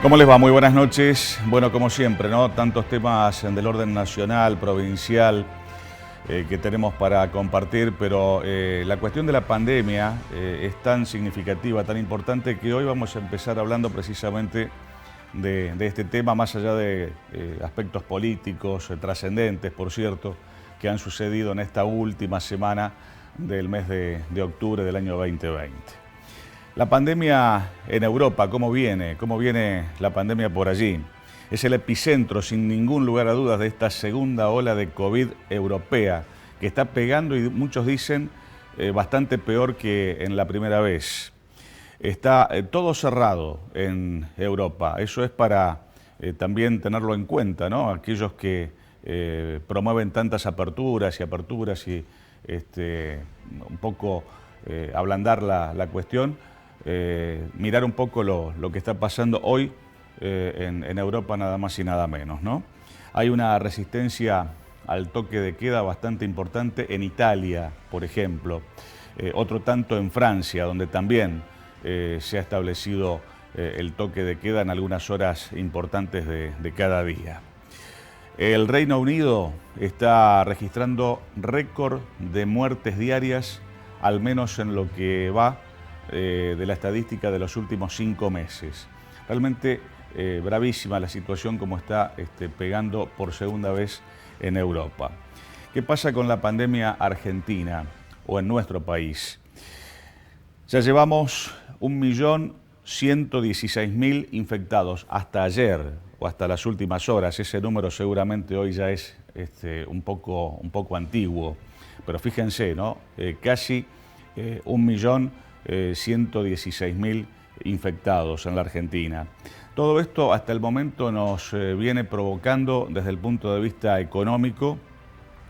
¿Cómo les va? Muy buenas noches. Bueno, como siempre, ¿no? Tantos temas del orden nacional, provincial, que tenemos para compartir, pero la cuestión de la pandemia es tan significativa, tan importante, que hoy vamos a empezar hablando precisamente de este tema, más allá de aspectos políticos, trascendentes, por cierto, que han sucedido en esta última semana del mes de octubre del año 2020. La pandemia en Europa, ¿cómo viene? ¿Cómo viene la pandemia por allí? Es el epicentro, sin ningún lugar a dudas, de esta segunda ola de COVID europea, que está pegando, y muchos dicen, bastante peor que en la primera vez. Está todo cerrado en Europa. Eso es para también tenerlo en cuenta, ¿no? Aquellos que promueven tantas aperturas y un poco ablandar la cuestión. Mirar un poco lo que está pasando hoy en Europa, nada más y nada menos, ¿no? Hay una resistencia al toque de queda bastante importante en Italia, por ejemplo, otro tanto en Francia, donde también se ha establecido el toque de queda en algunas horas importantes de cada día. El Reino Unido está registrando récord de muertes diarias, al menos en lo que va de la estadística de los últimos 5 meses. Realmente bravísima la situación como está pegando por segunda vez en Europa. ¿Qué pasa con la pandemia argentina o en nuestro país? Ya llevamos 1.116.000 infectados hasta ayer o hasta las últimas horas. Ese número seguramente hoy ya es un poco antiguo, pero fíjense, ¿no? Casi 1.116.000 infectados en la Argentina. Todo esto hasta el momento nos viene provocando, desde el punto de vista económico,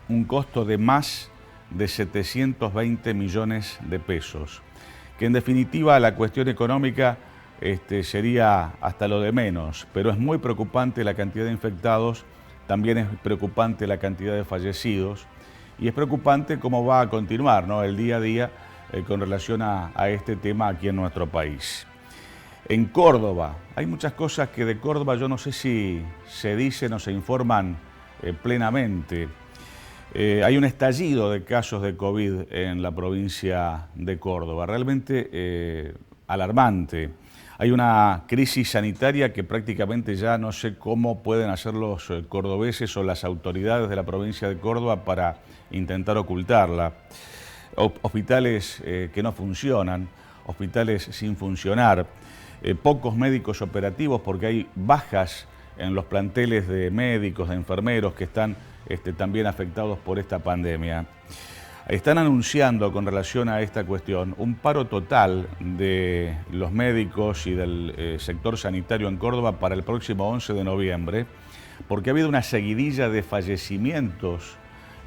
un costo de más de 720 millones de pesos, que en definitiva la cuestión económica sería hasta lo de menos, pero es muy preocupante la cantidad de infectados, también es preocupante la cantidad de fallecidos, y es preocupante cómo va a continuar, ¿no?, el día a día con relación a este tema aquí en nuestro país. En Córdoba, hay muchas cosas que de Córdoba yo no sé si se dicen o se informan plenamente. Hay un estallido de casos de COVID en la provincia de Córdoba, realmente alarmante. Hay una crisis sanitaria que prácticamente ya no sé cómo pueden hacer los cordobeses o las autoridades de la provincia de Córdoba para intentar ocultarla. Hospitales que no funcionan, hospitales sin funcionar, pocos médicos operativos porque hay bajas en los planteles de médicos, de enfermeros que están también afectados por esta pandemia. Están anunciando con relación a esta cuestión un paro total de los médicos y del sector sanitario en Córdoba para el próximo 11 de noviembre, porque ha habido una seguidilla de fallecimientos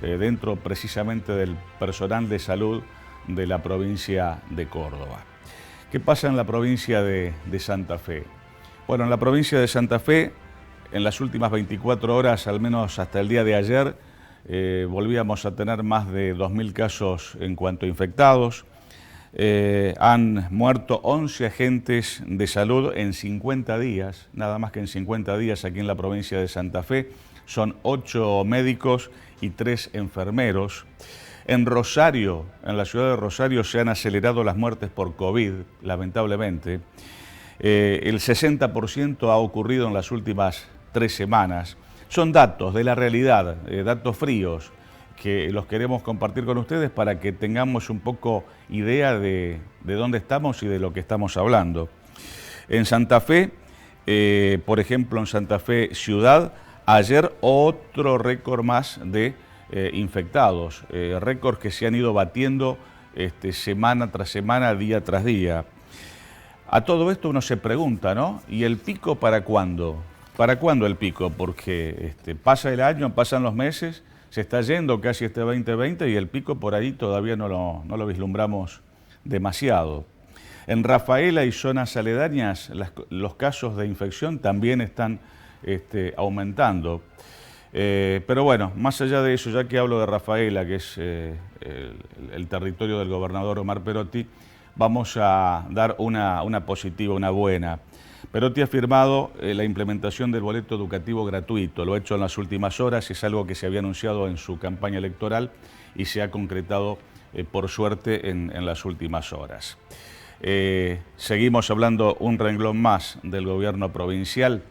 dentro precisamente del personal de salud de la provincia de Córdoba. ¿Qué pasa en la provincia de Santa Fe? Bueno, en la provincia de Santa Fe, en las últimas 24 horas, al menos hasta el día de ayer, volvíamos a tener más de 2.000 casos en cuanto a infectados. Han muerto 11 agentes de salud en 50 días, nada más que en 50 días aquí en la provincia de Santa Fe. Son 8 médicos y 3 enfermeros. En Rosario, en la ciudad de Rosario, se han acelerado las muertes por COVID, lamentablemente. El 60% ha ocurrido en las últimas 3 semanas. Son datos de la realidad, datos fríos, que los queremos compartir con ustedes para que tengamos un poco idea de dónde estamos y de lo que estamos hablando. En Santa Fe, por ejemplo, en Santa Fe Ciudad, ayer otro récord más de infectados, récords que se han ido batiendo semana tras semana, día tras día. A todo esto uno se pregunta, ¿no? ¿Y el pico para cuándo? ¿Para cuándo el pico? Porque pasa el año, pasan los meses, se está yendo casi 2020 y el pico por ahí todavía no lo vislumbramos demasiado. En Rafaela y zonas aledañas los casos de infección también están aumentando. Pero bueno, más allá de eso, ya que hablo de Rafaela, que es el territorio del gobernador Omar Perotti, vamos a dar una positiva, una buena. Perotti ha firmado la implementación del boleto educativo gratuito. Lo ha hecho en las últimas horas, es algo que se había anunciado en su campaña electoral y se ha concretado, por suerte, en las últimas horas. Seguimos hablando un renglón más del gobierno provincial.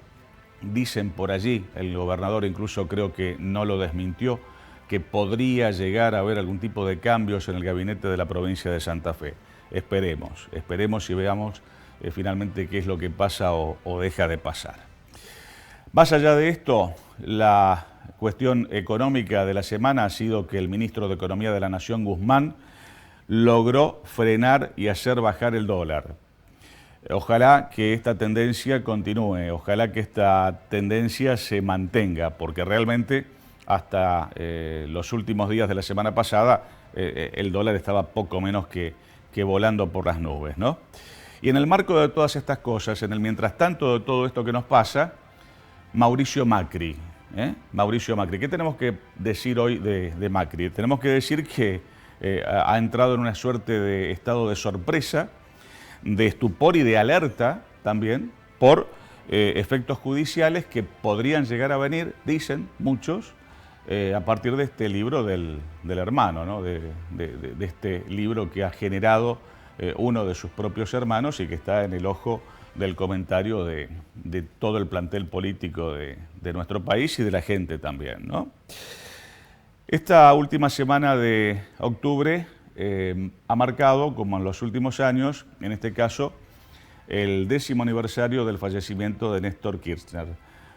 Dicen por allí, el gobernador incluso creo que no lo desmintió, que podría llegar a haber algún tipo de cambios en el gabinete de la provincia de Santa Fe. Esperemos y veamos finalmente qué es lo que pasa o deja de pasar. Más allá de esto, la cuestión económica de la semana ha sido que el ministro de Economía de la Nación, Guzmán, logró frenar y hacer bajar el dólar. Ojalá que esta tendencia continúe, ojalá que esta tendencia se mantenga, porque realmente hasta los últimos días de la semana pasada el dólar estaba poco menos que volando por las nubes, ¿no? Y en el marco de todas estas cosas, en el mientras tanto de todo esto que nos pasa, Mauricio Macri. Mauricio Macri. ¿Qué tenemos que decir hoy de Macri? Tenemos que decir que ha entrado en una suerte de estado de sorpresa, de estupor y de alerta también por efectos judiciales que podrían llegar a venir, dicen muchos, a partir de este libro del hermano, ¿no? de este libro que ha generado uno de sus propios hermanos y que está en el ojo del comentario de todo el plantel político de nuestro país y de la gente también, ¿no? Esta última semana de octubre ha marcado, como en los últimos años, en este caso, el 10º aniversario del fallecimiento de Néstor Kirchner,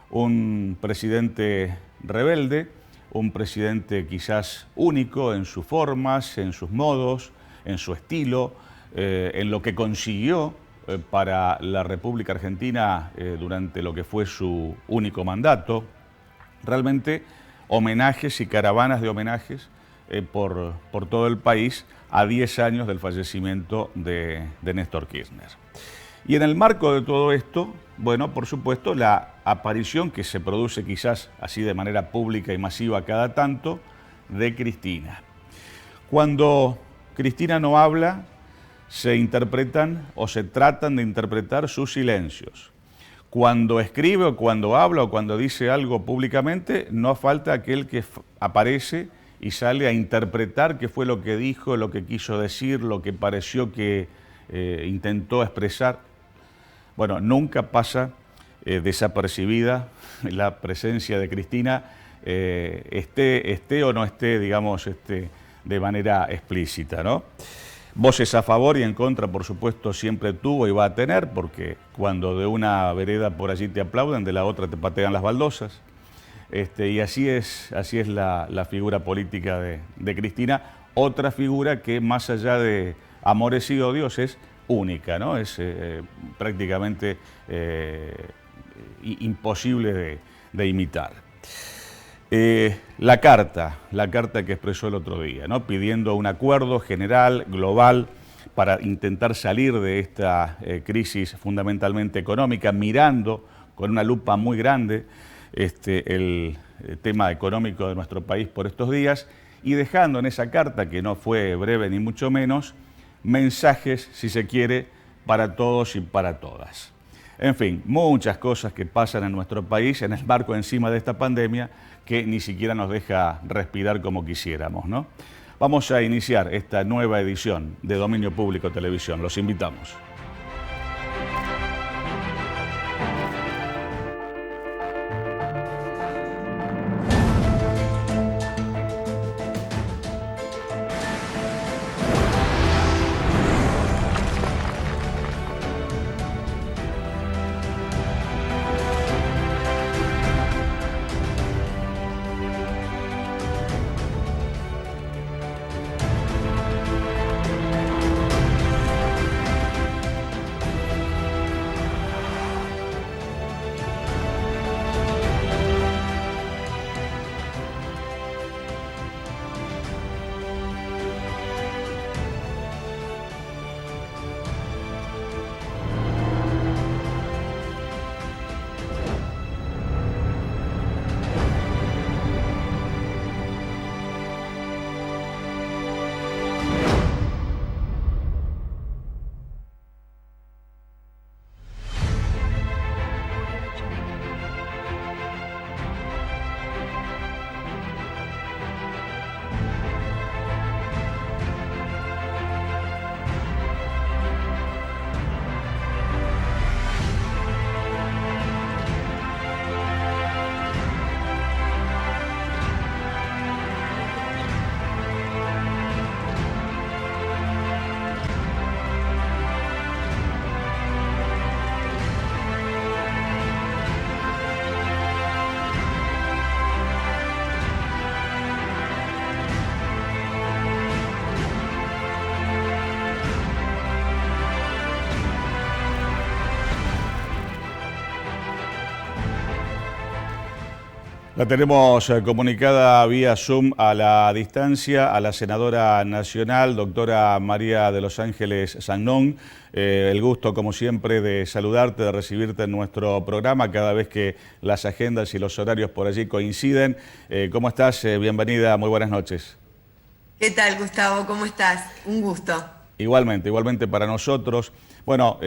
un presidente rebelde, un presidente quizás único en sus formas, en sus modos, en su estilo, en lo que consiguió para la República Argentina durante lo que fue su único mandato. Realmente homenajes y caravanas de homenajes por todo el país a 10 años del fallecimiento de Néstor Kirchner. Y en el marco de todo esto, bueno, por supuesto, la aparición que se produce quizás así de manera pública y masiva cada tanto de Cristina. Cuando Cristina no habla, se interpretan o se tratan de interpretar sus silencios. Cuando escribe o cuando habla o cuando dice algo públicamente, no falta aquel que aparece y sale a interpretar qué fue lo que dijo, lo que quiso decir, lo que pareció que intentó expresar. Bueno, nunca pasa desapercibida la presencia de Cristina, esté o no esté, digamos, de manera explícita, ¿no? Voces a favor y en contra, por supuesto, siempre tuvo y va a tener, porque cuando de una vereda por allí te aplauden, de la otra te patean las baldosas. Y así es la figura política de Cristina, otra figura que más allá de amores y odios es única, ¿no? Es prácticamente imposible de imitar. La carta que expresó el otro día, ¿no? Pidiendo un acuerdo general, global, para intentar salir de esta crisis fundamentalmente económica, mirando con una lupa muy grande el tema económico de nuestro país por estos días y dejando en esa carta, que no fue breve ni mucho menos, mensajes, si se quiere, para todos y para todas. En fin, muchas cosas que pasan en nuestro país en el marco encima de esta pandemia que ni siquiera nos deja respirar como quisiéramos, ¿no? Vamos a iniciar esta nueva edición de Dominio Público Televisión. Los invitamos. La tenemos comunicada vía Zoom a la distancia a la senadora nacional, doctora María de los Ángeles Sannón. El gusto, como siempre, de saludarte, de recibirte en nuestro programa cada vez que las agendas y los horarios por allí coinciden. ¿Cómo estás? Bienvenida, muy buenas noches. ¿Qué tal, Gustavo? ¿Cómo estás? Un gusto. Igualmente para nosotros. Bueno,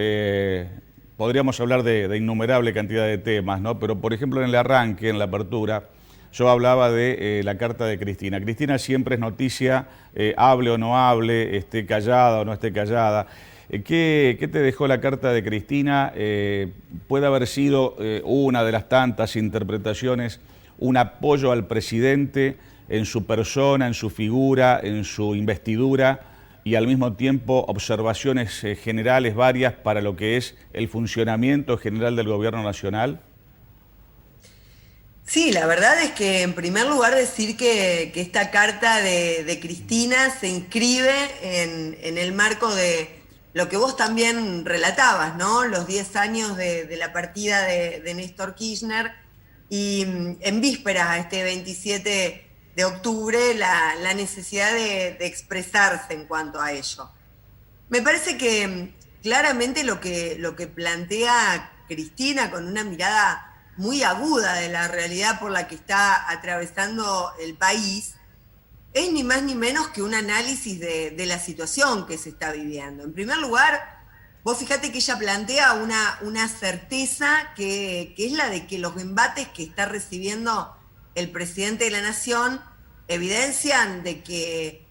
podríamos hablar de innumerable cantidad de temas, ¿no? Pero, por ejemplo, en el arranque, en la apertura, yo hablaba de la carta de Cristina. Cristina siempre es noticia, hable o no hable, esté callada o no esté callada. ¿Qué te dejó la carta de Cristina? Puede haber sido una de las tantas interpretaciones, un apoyo al presidente en su persona, en su figura, en su investidura, y al mismo tiempo observaciones generales varias para lo que es el funcionamiento general del gobierno nacional? Sí, la verdad es que en primer lugar decir que esta carta de Cristina se inscribe en el marco de lo que vos también relatabas, ¿no? Los 10 años de la partida de Néstor Kirchner y en vísperas a este 27 de octubre la necesidad de expresarse en cuanto a ello. Me parece que claramente lo que plantea Cristina con una mirada muy aguda de la realidad por la que está atravesando el país es ni más ni menos que un análisis de la situación que se está viviendo. En primer lugar, vos fíjate que ella plantea una certeza que es la de que los embates que está recibiendo el presidente de la Nación evidencian de que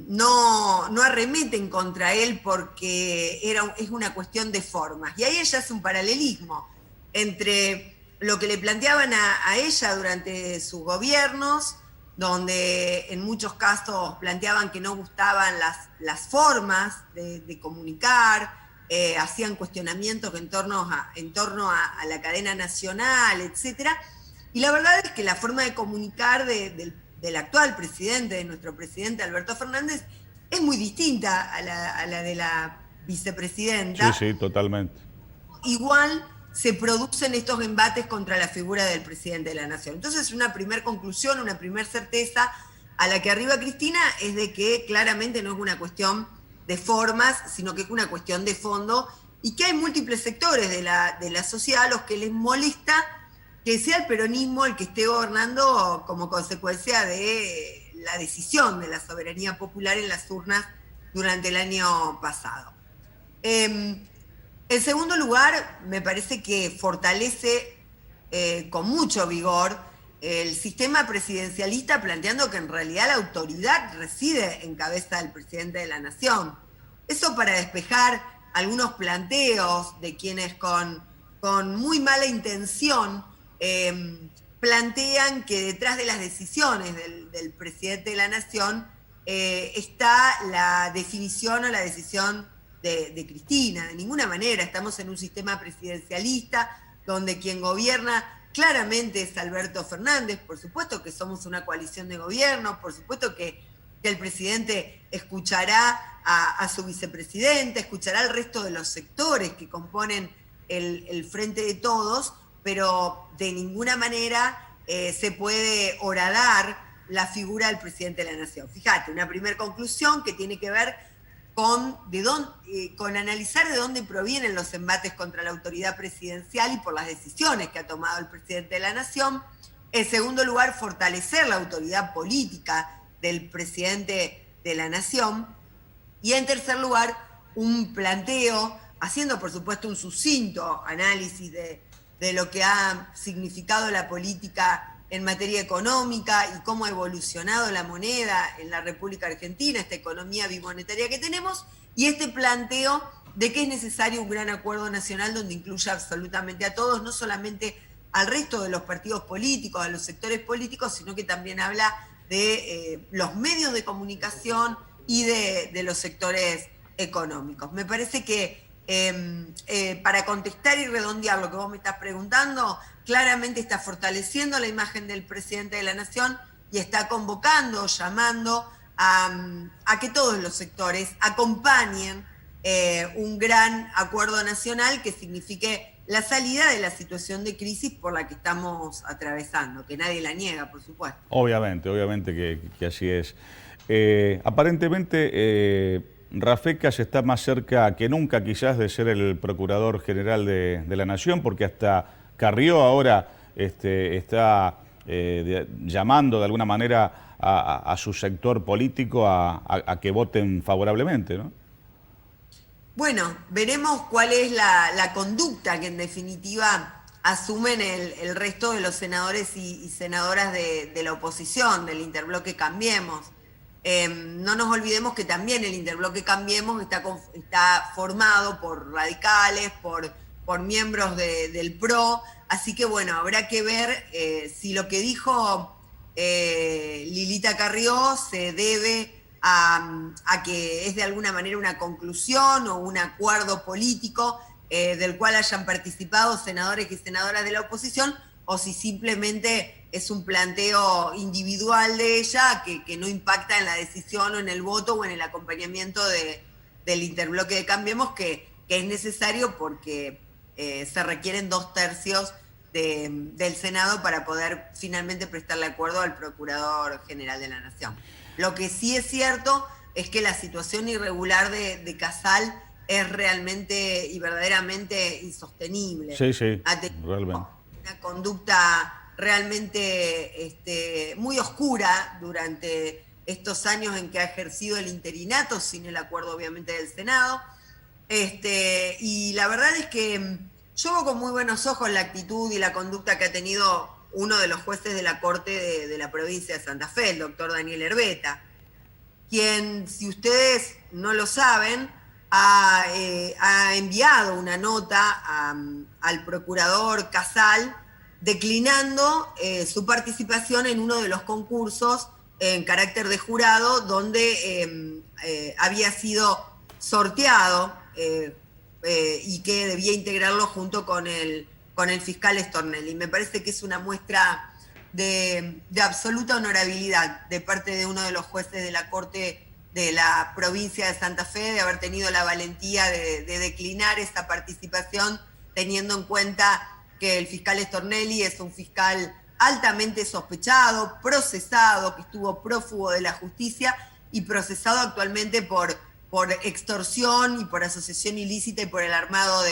no arremeten contra él porque es una cuestión de formas. Y ahí ella hace un paralelismo entre lo que le planteaban a ella durante sus gobiernos, donde en muchos casos planteaban que no gustaban las formas de comunicar, hacían cuestionamientos en torno a la cadena nacional, etcétera. Y la verdad es que la forma de comunicar del actual presidente, de nuestro presidente Alberto Fernández, es muy distinta a la de la Sí, vicepresidenta. sí, totalmente. Igual se producen estos embates contra la figura del presidente de la Nación. Entonces, una primera conclusión, una primera certeza a la que arriba Cristina es de que claramente no es una cuestión de formas, sino que es una cuestión de fondo y que hay múltiples sectores de la sociedad a los que les molesta que sea el peronismo el que esté gobernando como consecuencia de la decisión de la soberanía popular en las urnas durante el año pasado. En segundo lugar, me parece que fortalece con mucho vigor el sistema presidencialista, planteando que en realidad la autoridad reside en cabeza del presidente de la Nación. Eso para despejar algunos planteos de quienes con muy mala intención plantean que detrás de las decisiones del presidente de la Nación está la definición o la decisión de Cristina. De ninguna manera, estamos en un sistema presidencialista donde quien gobierna claramente es Alberto Fernández. Por supuesto que somos una coalición de gobierno, por supuesto que el presidente escuchará a su vicepresidente, escuchará al resto de los sectores que componen el Frente de Todos, pero de ninguna manera se puede horadar la figura del presidente de la Nación. Fíjate, una primera conclusión que tiene que ver con analizar de dónde provienen los embates contra la autoridad presidencial y por las decisiones que ha tomado el presidente de la Nación. En segundo lugar, fortalecer la autoridad política del presidente de la Nación. Y en tercer lugar, un planteo, haciendo por supuesto un sucinto análisis de lo que ha significado la política en materia económica y cómo ha evolucionado la moneda en la República Argentina, esta economía bimonetaria que tenemos, y este planteo de que es necesario un gran acuerdo nacional donde incluya absolutamente a todos, no solamente al resto de los partidos políticos, a los sectores políticos, sino que también habla de los medios de comunicación y de los sectores económicos. Me parece que para contestar y redondear lo que vos me estás preguntando, claramente está fortaleciendo la imagen del presidente de la Nación y está convocando, llamando a que todos los sectores acompañen un gran acuerdo nacional que signifique la salida de la situación de crisis por la que estamos atravesando, que nadie la niega, por supuesto. Obviamente que así es. Aparentemente, Rafecas está más cerca que nunca quizás de ser el Procurador General de la Nación, porque hasta Carrió ahora está llamando de alguna manera a su sector político a que voten favorablemente, ¿no? Bueno, veremos cuál es la conducta que en definitiva asumen el resto de los senadores y senadoras de la oposición, del interbloque Cambiemos. No nos olvidemos que también el interbloque Cambiemos está formado por radicales, por miembros del PRO, así que bueno, habrá que ver si lo que dijo Lilita Carrió se debe a que es de alguna manera una conclusión o un acuerdo político del cual hayan participado senadores y senadoras de la oposición, o si simplemente es un planteo individual de ella que no impacta en la decisión o en el voto o en el acompañamiento del interbloque de Cambiemos, que es necesario porque se requieren 2/3 del Senado para poder finalmente prestarle acuerdo al Procurador General de la Nación. Lo que sí es cierto es que la situación irregular de Casal es realmente y verdaderamente insostenible. Sí, realmente. Una conducta realmente muy oscura durante estos años en que ha ejercido el interinato, sin el acuerdo obviamente del Senado. Y la verdad es que yo veo con muy buenos ojos la actitud y la conducta que ha tenido uno de los jueces de la Corte de la provincia de Santa Fe, el doctor Daniel Herbeta, quien, si ustedes no lo saben, ha enviado una nota al procurador Casal declinando su participación en uno de los concursos en carácter de jurado donde había sido sorteado y que debía integrarlo junto con el fiscal Stornelli. Me parece que es una muestra de absoluta honorabilidad de parte de uno de los jueces de la Corte de la provincia de Santa Fe, de haber tenido la valentía de declinar esa participación, teniendo en cuenta que el fiscal Stornelli es un fiscal altamente sospechado, procesado, que estuvo prófugo de la justicia y procesado actualmente por extorsión y por asociación ilícita y por el armado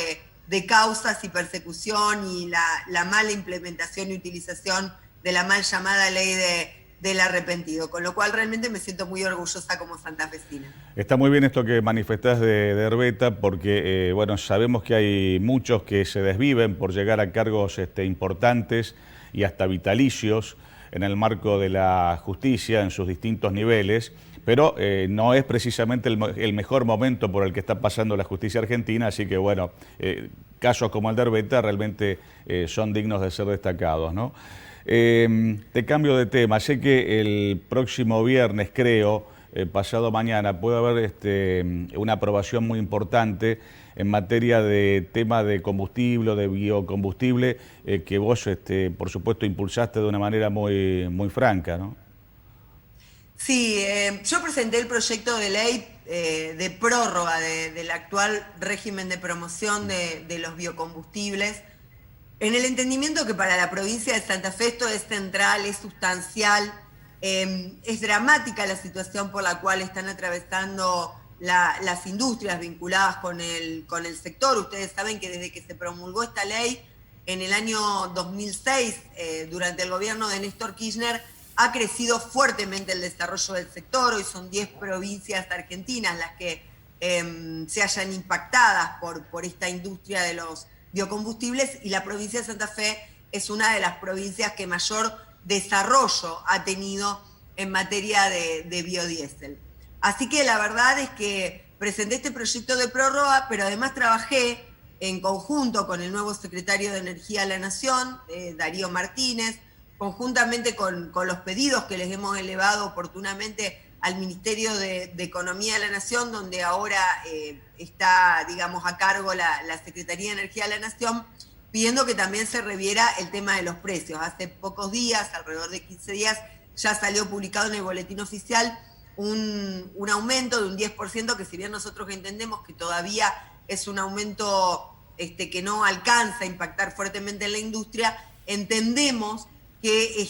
de causas y persecución y la mala implementación y utilización de la mal llamada ley del arrepentido, con lo cual realmente me siento muy orgullosa como santafesina. Está muy bien esto que manifestás de Herbeta, porque bueno, sabemos que hay muchos que se desviven por llegar a cargos importantes y hasta vitalicios en el marco de la justicia en sus distintos niveles, pero no es precisamente el mejor momento por el que está pasando la justicia argentina, así que bueno, casos como el de Herbeta realmente son dignos de ser destacados, ¿no? Te cambio de tema. Sé que el próximo viernes, creo, pasado mañana, puede haber una aprobación muy importante en materia de tema de combustible o de biocombustible, que vos, por supuesto, impulsaste de una manera muy franca, ¿no? Sí, yo presenté el proyecto de ley de prórroga del actual régimen de promoción de los biocombustibles, en el entendimiento que para la provincia de Santa Fe esto es central, es sustancial, es dramática la situación por la cual están atravesando las industrias vinculadas con el sector. Ustedes saben que desde que se promulgó esta ley en el año 2006, durante el gobierno de Néstor Kirchner, ha crecido fuertemente el desarrollo del sector. Hoy son 10 provincias argentinas las que se hallan impactadas por esta industria de los biocombustibles, y la provincia de Santa Fe es una de las provincias que mayor desarrollo ha tenido en materia de biodiesel. Así que la verdad es que presenté este proyecto de prórroga, pero además trabajé en conjunto con el nuevo secretario de Energía de la Nación, Darío Martínez, conjuntamente con los pedidos que les hemos elevado oportunamente al Ministerio de Economía de la Nación, donde ahora está, digamos, a cargo la Secretaría de Energía de la Nación, pidiendo que también se reviera el tema de los precios. Hace pocos días, alrededor de 15 días, ya salió publicado en el Boletín Oficial un aumento de un 10%, que si bien nosotros entendemos que todavía es un aumento que no alcanza a impactar fuertemente en la industria, entendemos que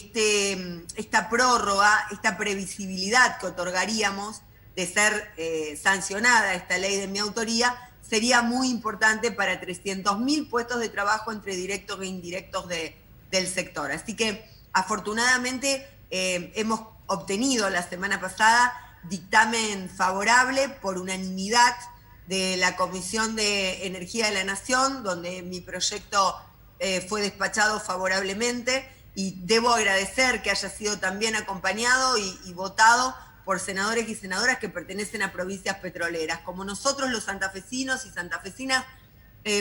esta prórroga, esta previsibilidad que otorgaríamos de ser sancionada esta ley de mi autoría, sería muy importante para 300.000 puestos de trabajo entre directos e indirectos del sector. Así que afortunadamente hemos obtenido la semana pasada dictamen favorable por unanimidad de la Comisión de Energía de la Nación, donde mi proyecto fue despachado favorablemente, y debo agradecer que haya sido también acompañado y votado por senadores y senadoras que pertenecen a provincias petroleras. Como nosotros los santafesinos y santafesinas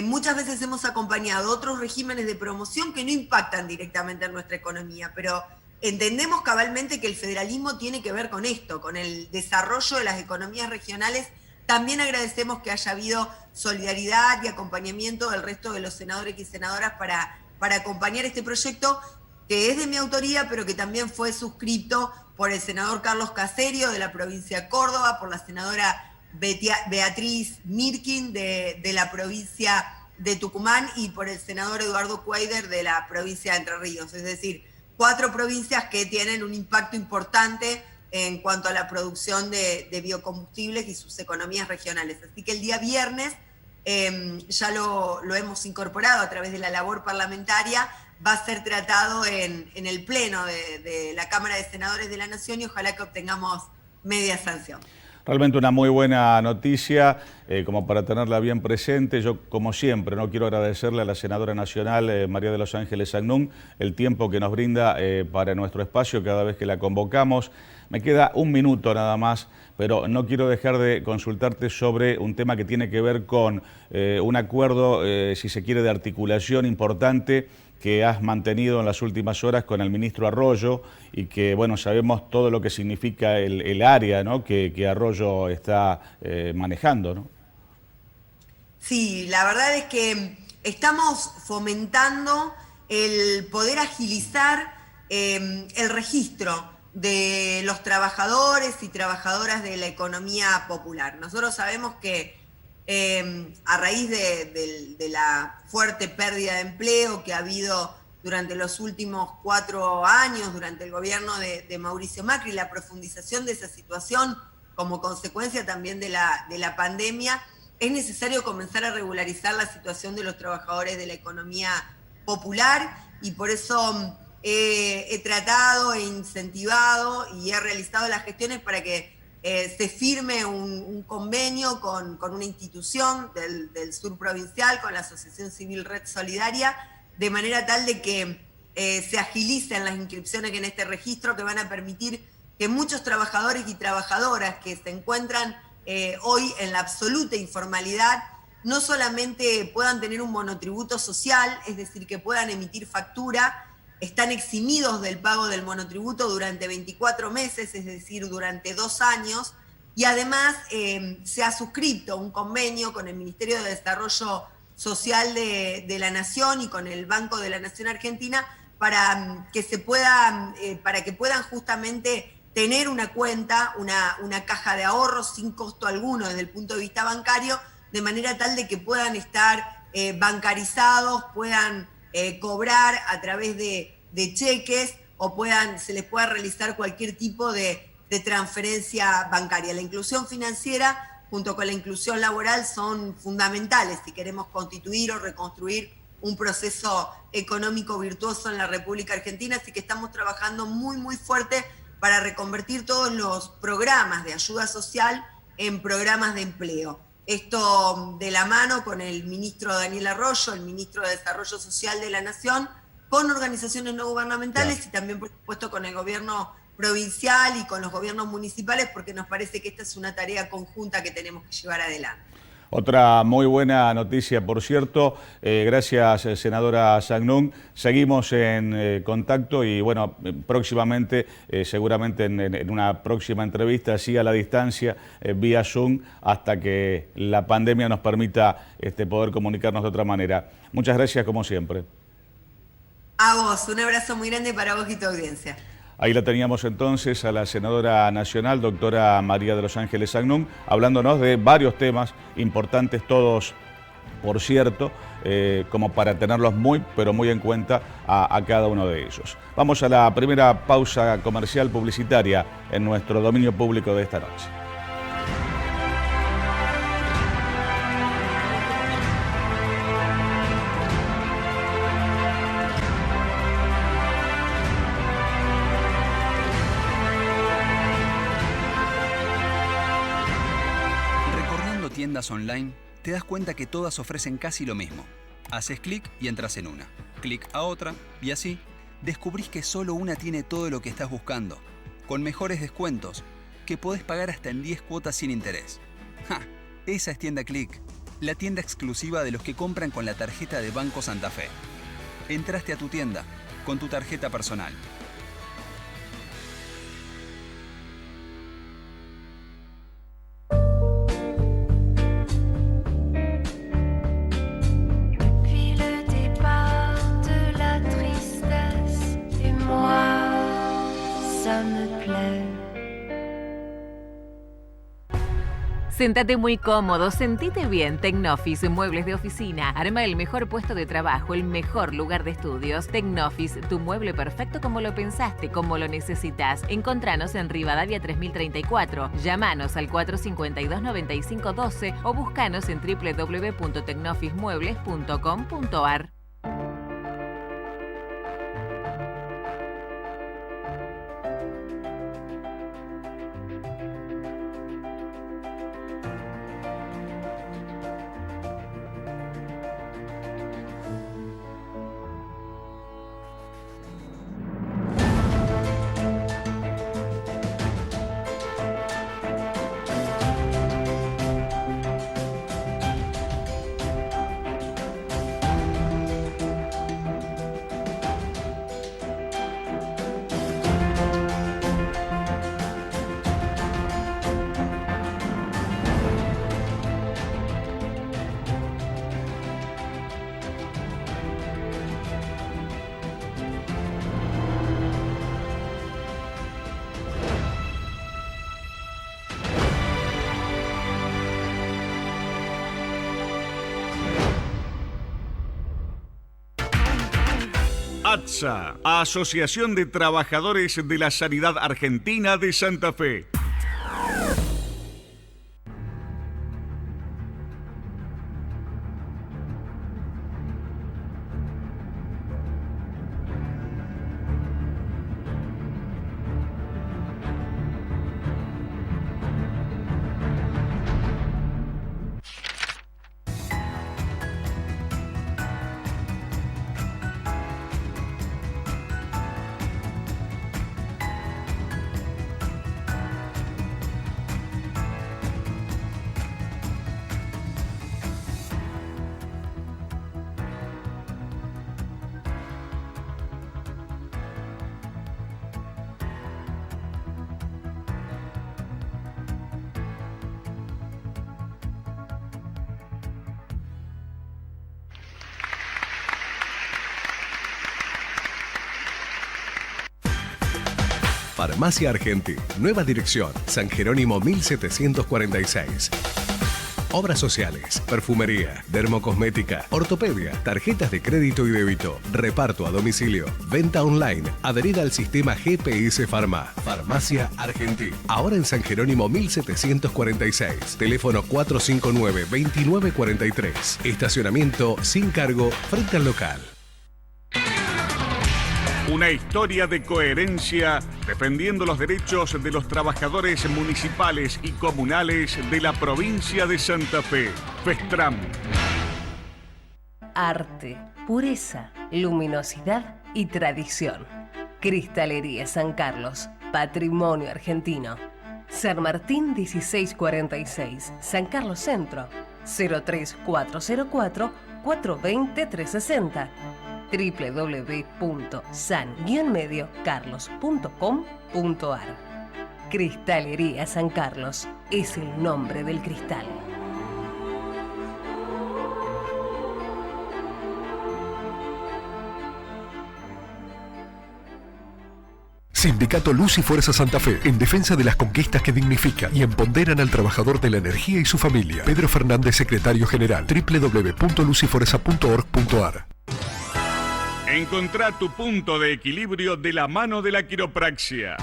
muchas veces hemos acompañado otros regímenes de promoción que no impactan directamente en nuestra economía, pero entendemos cabalmente que el federalismo tiene que ver con esto, con el desarrollo de las economías regionales. También agradecemos que haya habido solidaridad y acompañamiento del resto de los senadores y senadoras para acompañar este proyecto, que es de mi autoría, pero que también fue suscrito por el senador Carlos Caserio de la provincia de Córdoba, por la senadora Beatriz Mirkin de la provincia de Tucumán y por el senador Eduardo Cuader de la provincia de Entre Ríos. Es decir, 4 provincias que tienen un impacto importante en cuanto a la producción de biocombustibles y sus economías regionales. Así que el día viernes ya lo hemos incorporado a través de la labor parlamentaria, va a ser tratado en el Pleno de la Cámara de Senadores de la Nación y ojalá que obtengamos media sanción. Realmente una muy buena noticia, como para tenerla bien presente. Yo, como siempre, no quiero agradecerle a la senadora nacional, María de los Ángeles Agnún, el tiempo que nos brinda para nuestro espacio cada vez que la convocamos. Me queda un minuto nada más, pero no quiero dejar de consultarte sobre un tema que tiene que ver con un acuerdo, si se quiere, de articulación importante que has mantenido en las últimas horas con el ministro Arroyo y que, bueno, sabemos todo lo que significa el área, ¿no?, que Arroyo está manejando, ¿no? Sí, la verdad es que estamos fomentando el poder agilizar el registro de los trabajadores y trabajadoras de la economía popular. Nosotros sabemos que a raíz de la fuerte pérdida de empleo que ha habido durante los últimos 4 años, durante el gobierno de Mauricio Macri, la profundización de esa situación como consecuencia también de la pandemia, es necesario comenzar a regularizar la situación de los trabajadores de la economía popular y por eso he tratado, he incentivado y he realizado las gestiones para que se firme un convenio con una institución del sur provincial, con la Asociación Civil Red Solidaria, de manera tal de que se agilicen las inscripciones en este registro que van a permitir que muchos trabajadores y trabajadoras que se encuentran hoy en la absoluta informalidad no solamente puedan tener un monotributo social, es decir, que puedan emitir factura, están eximidos del pago del monotributo durante 24 meses, es decir, durante 2 años, y además se ha suscrito un convenio con el Ministerio de Desarrollo Social de la Nación y con el Banco de la Nación Argentina para que puedan justamente tener una cuenta, una caja de ahorros sin costo alguno desde el punto de vista bancario, de manera tal de que puedan estar bancarizados, puedan cobrar a través de cheques o se les pueda realizar cualquier tipo de transferencia bancaria. La inclusión financiera junto con la inclusión laboral son fundamentales si queremos constituir o reconstruir un proceso económico virtuoso en la República Argentina, así que estamos trabajando muy, muy fuerte para reconvertir todos los programas de ayuda social en programas de empleo. Esto de la mano con el ministro Daniel Arroyo, el ministro de Desarrollo Social de la Nación, con organizaciones no gubernamentales y también, por supuesto, con el gobierno provincial y con los gobiernos municipales, porque nos parece que esta es una tarea conjunta que tenemos que llevar adelante. Otra muy buena noticia, por cierto. Gracias, senadora Agnún. Seguimos en contacto y, bueno, próximamente, seguramente en una próxima entrevista, así a la distancia, vía Zoom, hasta que la pandemia nos permita poder comunicarnos de otra manera. Muchas gracias, como siempre. A vos, un abrazo muy grande para vos y tu audiencia. Ahí la teníamos entonces a la senadora nacional, doctora María de los Ángeles Agnún, hablándonos de varios temas importantes, todos, por cierto, como para tenerlos muy, pero muy en cuenta a cada uno de ellos. Vamos a la primera pausa comercial publicitaria en nuestro dominio público de esta noche. Tiendas online, te das cuenta que todas ofrecen casi lo mismo. Haces clic y entras en una. Clic a otra y así descubrís que solo una tiene todo lo que estás buscando, con mejores descuentos, que podés pagar hasta en 10 cuotas sin interés. ¡Ja! Esa es Tienda Clic, la tienda exclusiva de los que compran con la tarjeta de Banco Santa Fe. Entraste a tu tienda con tu tarjeta personal. Séntate muy cómodo, sentite bien. Tecnoffice, muebles de oficina. Arma el mejor puesto de trabajo, el mejor lugar de estudios. Tecnoffice, tu mueble perfecto como lo pensaste, como lo necesitas. Encontranos en Rivadavia 3034. Llámanos al 452-9512 o búscanos en www.tecnofficemuebles.com.ar. ATSA, Asociación de Trabajadores de la Sanidad Argentina de Santa Fe. Farmacia Argentí, nueva dirección, San Jerónimo 1746. Obras sociales, perfumería, dermocosmética, ortopedia, tarjetas de crédito y débito, reparto a domicilio, venta online, adherida al sistema GPS Pharma. Farmacia Argentí, ahora en San Jerónimo 1746, teléfono 459-2943, estacionamiento sin cargo frente al local. Una historia de coherencia defendiendo los derechos de los trabajadores municipales y comunales de la provincia de Santa Fe. FESTRAM. Arte, pureza, luminosidad y tradición. Cristalería San Carlos, patrimonio argentino. San Martín 1646, San Carlos Centro, 03404 420 360. www.san-mediocarlos.com.ar. Cristalería San Carlos es el nombre del cristal. Sindicato Luz y Fuerza Santa Fe, en defensa de las conquistas que dignifican y empoderan al trabajador de la energía y su familia. Pedro Fernández, secretario general. www.lucyfuerza.org.ar. Encontrá tu punto de equilibrio de la mano de la quiropraxia.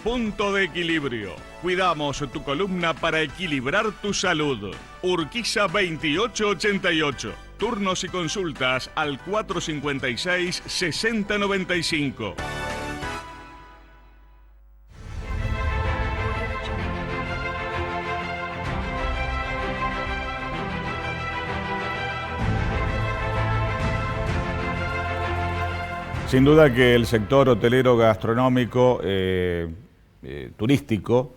Punto de equilibrio. Cuidamos tu columna para equilibrar tu salud. Urquiza 2888. Turnos y consultas al 456-6095. Sin duda que el sector hotelero gastronómico, turístico,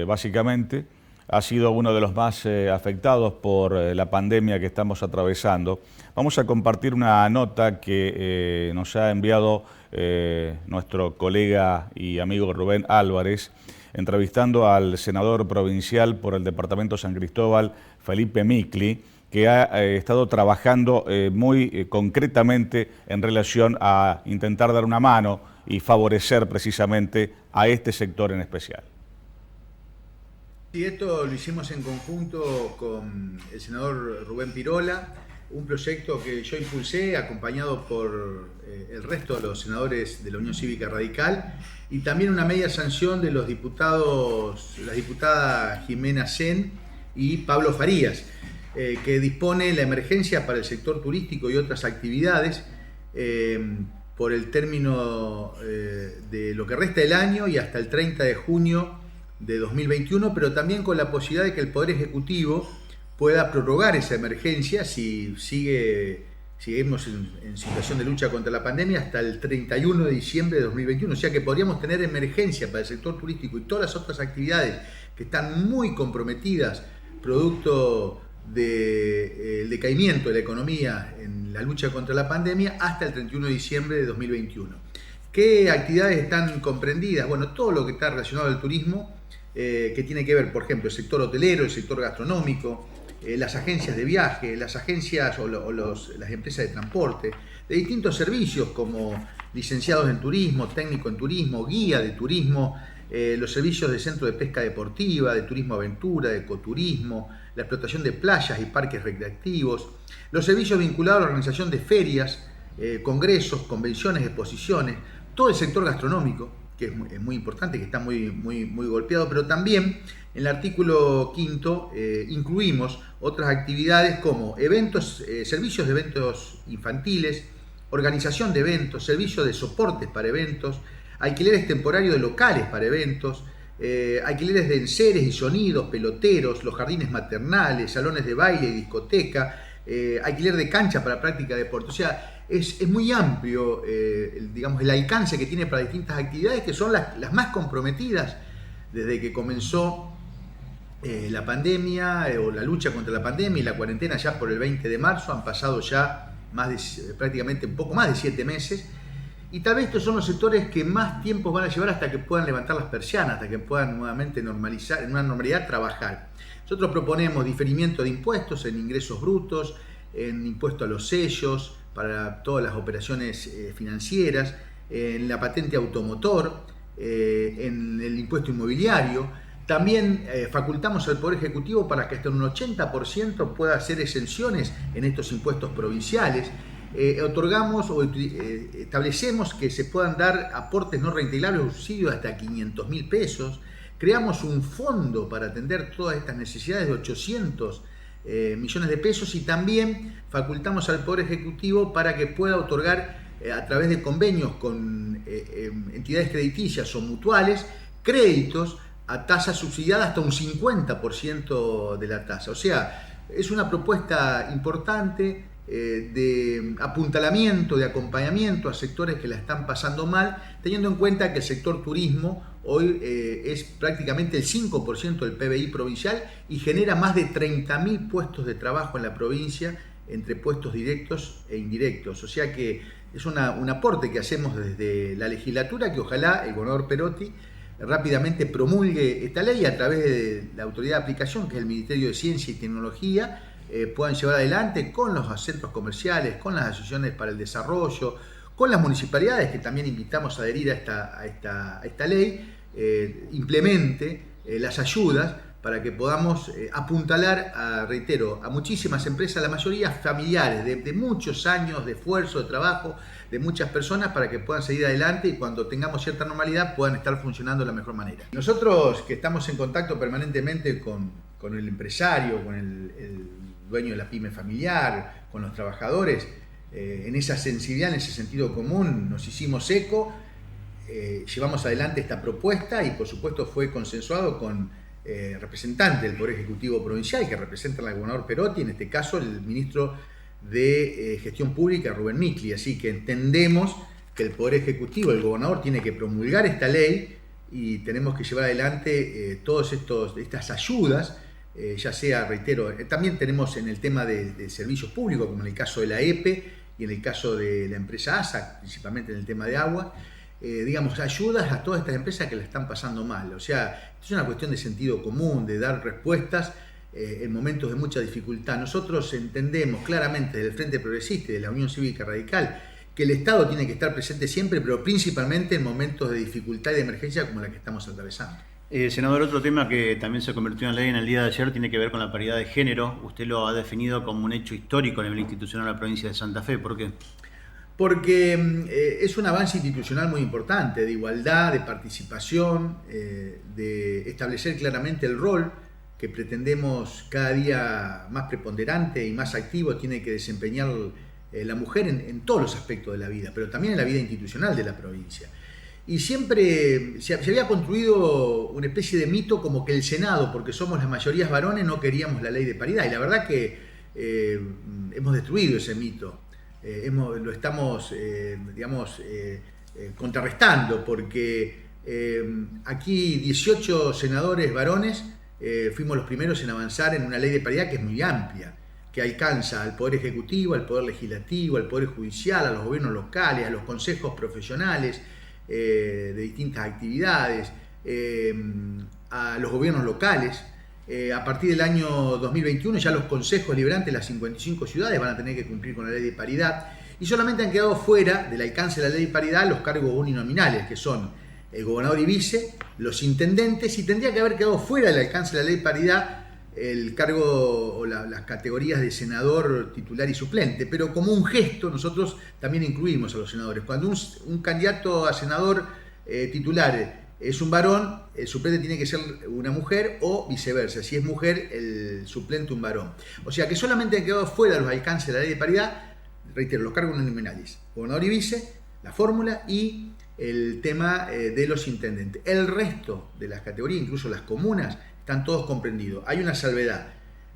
básicamente, ha sido uno de los más afectados por la pandemia que estamos atravesando. Vamos a compartir una nota que nos ha enviado nuestro colega y amigo Rubén Álvarez, entrevistando al senador provincial por el departamento San Cristóbal, Felipe Micli, que ha estado trabajando muy concretamente en relación a intentar dar una mano y favorecer precisamente a este sector en especial. Y esto lo hicimos en conjunto con el senador Rubén Pirola, un proyecto que yo impulsé acompañado por el resto de los senadores de la Unión Cívica Radical y también una media sanción de los diputados, la diputada Jimena Sen y Pablo Farías, que dispone la emergencia para el sector turístico y otras actividades por el término de lo que resta del año y hasta el 30 de junio de 2021, pero también con la posibilidad de que el Poder Ejecutivo pueda prorrogar esa emergencia si seguimos en situación de lucha contra la pandemia hasta el 31 de diciembre de 2021. O sea que podríamos tener emergencia para el sector turístico y todas las otras actividades que están muy comprometidas producto del decaimiento de la economía en la lucha contra la pandemia hasta el 31 de diciembre de 2021. ¿Qué actividades están comprendidas? Bueno, todo lo que está relacionado al turismo, que tiene que ver, por ejemplo, el sector hotelero, el sector gastronómico, las agencias de viaje, las agencias o las empresas de transporte, de distintos servicios como licenciados en turismo, técnico en turismo, guía de turismo, los servicios de centro de pesca deportiva, de turismo aventura, de ecoturismo, la explotación de playas y parques recreativos, los servicios vinculados a la organización de ferias, congresos, convenciones, exposiciones, todo el sector gastronómico, que es muy importante, que está muy golpeado, pero también en el artículo 5 incluimos otras actividades como eventos, servicios de eventos infantiles, organización de eventos, servicios de soportes para eventos, alquileres temporarios de locales para eventos, alquileres de enseres y sonidos, peloteros, los jardines maternales, salones de baile y discoteca, alquiler de cancha para práctica de deporte. O sea, es muy amplio el alcance que tiene para distintas actividades que son las más comprometidas desde que comenzó la pandemia o la lucha contra la pandemia y la cuarentena ya por el 20 de marzo. Han pasado ya prácticamente un poco más de 7 meses. Y tal vez estos son los sectores que más tiempo van a llevar hasta que puedan levantar las persianas, hasta que puedan nuevamente normalizar, en una normalidad, trabajar. Nosotros proponemos diferimiento de impuestos en ingresos brutos, en impuesto a los sellos, para todas las operaciones financieras, en la patente automotor, en el impuesto inmobiliario. También facultamos al Poder Ejecutivo para que hasta un 80% pueda hacer exenciones en estos impuestos provinciales. Otorgamos o establecemos que se puedan dar aportes no reintegrables o subsidios hasta 500.000 pesos. Creamos un fondo para atender todas estas necesidades de 800 millones de pesos y también facultamos al Poder Ejecutivo para que pueda otorgar a través de convenios con entidades crediticias o mutuales créditos a tasa subsidiada hasta un 50% de la tasa. O sea, es una propuesta importante de apuntalamiento, de acompañamiento a sectores que la están pasando mal, teniendo en cuenta que el sector turismo hoy es prácticamente el 5% del PBI provincial y genera más de 30.000 puestos de trabajo en la provincia entre puestos directos e indirectos. O sea que es un aporte que hacemos desde la legislatura, que ojalá el gobernador Perotti rápidamente promulgue esta ley a través de la autoridad de aplicación, que es el Ministerio de Ciencia y Tecnología, puedan llevar adelante con los centros comerciales, con las asociaciones para el desarrollo, con las municipalidades, que también invitamos a adherir a esta ley, implemente las ayudas para que podamos apuntalar, reitero, a muchísimas empresas, la mayoría familiares, de muchos años de esfuerzo, de trabajo, de muchas personas, para que puedan seguir adelante y cuando tengamos cierta normalidad puedan estar funcionando de la mejor manera. Nosotros, que estamos en contacto permanentemente con el empresario, con el dueño de la pyme familiar, con los trabajadores, en esa sensibilidad, en ese sentido común, nos hicimos eco, llevamos adelante esta propuesta y por supuesto fue consensuado con representante del Poder Ejecutivo Provincial, que representan al gobernador Perotti, en este caso el ministro de Gestión Pública, Rubén Micli. Así que entendemos que el Poder Ejecutivo, el gobernador, tiene que promulgar esta ley y tenemos que llevar adelante todas estas ayudas, ya sea, reitero, también tenemos en el tema de servicios públicos, como en el caso de la EPE y en el caso de la empresa ASA, principalmente en el tema de agua, digamos, ayudas a todas estas empresas que la están pasando mal. O sea, es una cuestión de sentido común, de dar respuestas en momentos de mucha dificultad. Nosotros entendemos claramente desde el Frente Progresista y de la Unión Cívica Radical que el Estado tiene que estar presente siempre, pero principalmente en momentos de dificultad y de emergencia como la que estamos atravesando. Senador, otro tema que también se convirtió en ley en el día de ayer tiene que ver con la paridad de género. Usted lo ha definido como un hecho histórico a nivel institucional en la provincia de Santa Fe. ¿Por qué? Porque es un avance institucional muy importante, de igualdad, de participación, de establecer claramente el rol que pretendemos cada día más preponderante y más activo tiene que desempeñar la mujer en todos los aspectos de la vida, pero también en la vida institucional de la provincia. Y siempre se había construido una especie de mito como que el Senado, porque somos las mayorías varones, no queríamos la ley de paridad. Y la verdad que hemos destruido ese mito. Lo estamos, contrarrestando, porque aquí 18 senadores varones fuimos los primeros en avanzar en una ley de paridad que es muy amplia, que alcanza al Poder Ejecutivo, al Poder Legislativo, al Poder Judicial, a los gobiernos locales, a los consejos profesionales de distintas actividades, a los gobiernos locales. A partir del año 2021 ya los consejos liberantes de las 55 ciudades van a tener que cumplir con la ley de paridad y solamente han quedado fuera del alcance de la ley de paridad los cargos uninominales, que son el gobernador y vice, los intendentes, y tendría que haber quedado fuera del alcance de la ley de paridad el cargo o las categorías de senador titular y suplente, pero como un gesto nosotros también incluimos a los senadores. Cuando un candidato a senador titular es un varón, el suplente tiene que ser una mujer o viceversa. Si es mujer, el suplente un varón. O sea que solamente han quedado fuera de los alcances de la ley de paridad, reitero, los cargos uninominales, gobernador y vice, la fórmula y el tema de los intendentes. El resto de las categorías, incluso las comunas, están todos comprendidos. Hay una salvedad.